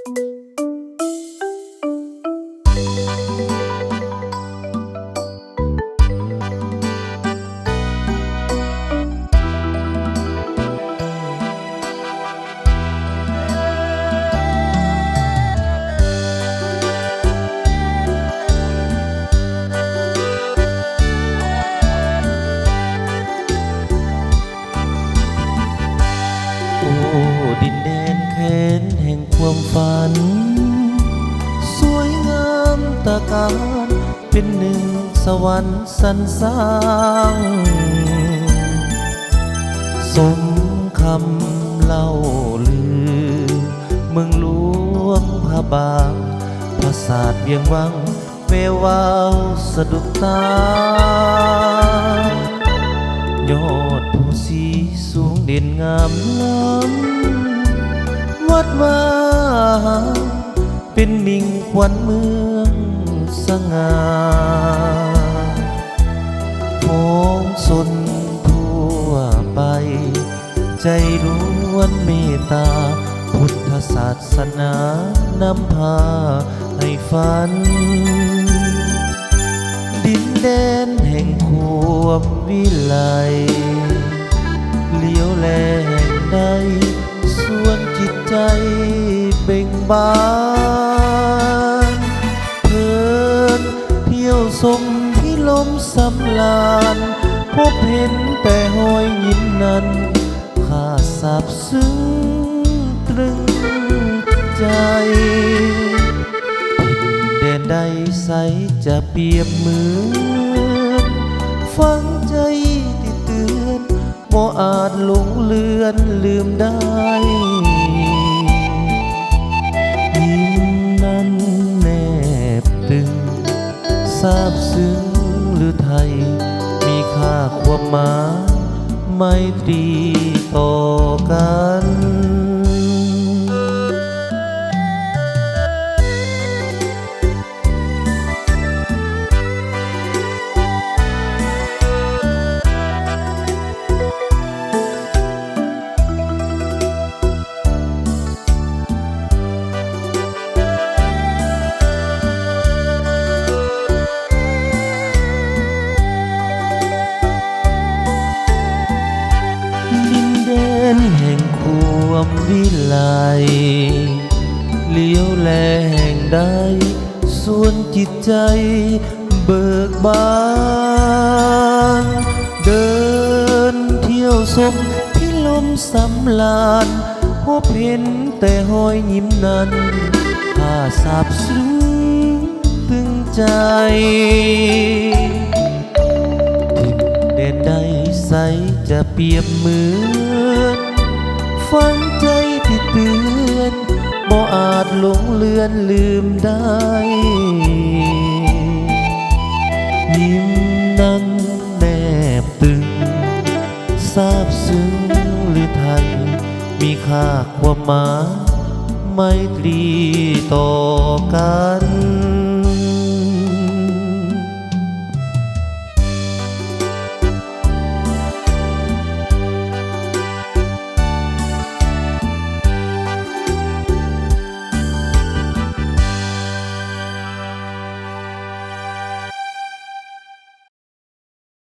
โอ้ดินแดนแค้นแห่งความฝันสวยงามตระการเป็นหนึ่งสวรรค์สรรสร้างสมคำเล่าลือเมืองหลวงพระบางปราสาทเวียงวังแวววาวสะดุดตายอดภูสีสูงเด่นงามล้ำวัดว่าเป็นมิ่งขวัญเมืองสง่าของสนทั่วไปใจล้วนเมตตาพุทธศาสนานำพาให้ฝันดินแดนแห่งความวิไลเลี้ยวแลแห่งใดส่วนจิตใจเบ่งบานเพลินเที่ยวชมที่ลมสำลานพบเห็นแต่หอยยิ้มนั้นข้าซาบซึ้งตรึงใจแดนใดใสจะเปรียบเหมือนฟังใจที่เตือนบ่อาจหลงเลือนลืมได้ยิ้มนั้นแนบตึงซาบซึ้งหรือไทยมีค่าความหมายไมตรีต่อกันแห่งความวิไลเลี้ยวแลแห่งใดส่วนจิตใจเบิกบานเดินเที่ยวชมที่ลมสำลานพบเห็นแต่หอยยิ้มนั้นข้าซาบซึ้งตึงใจแดนใดใสจะเปรียบเหมือนฟังใจที่เตือนบ่อาจหลงเลือนลืมได้ยิ้มนั้นแนบตึงซาบซึ้งหรือไทยมีค่าความหมายไมตรีต่อกัน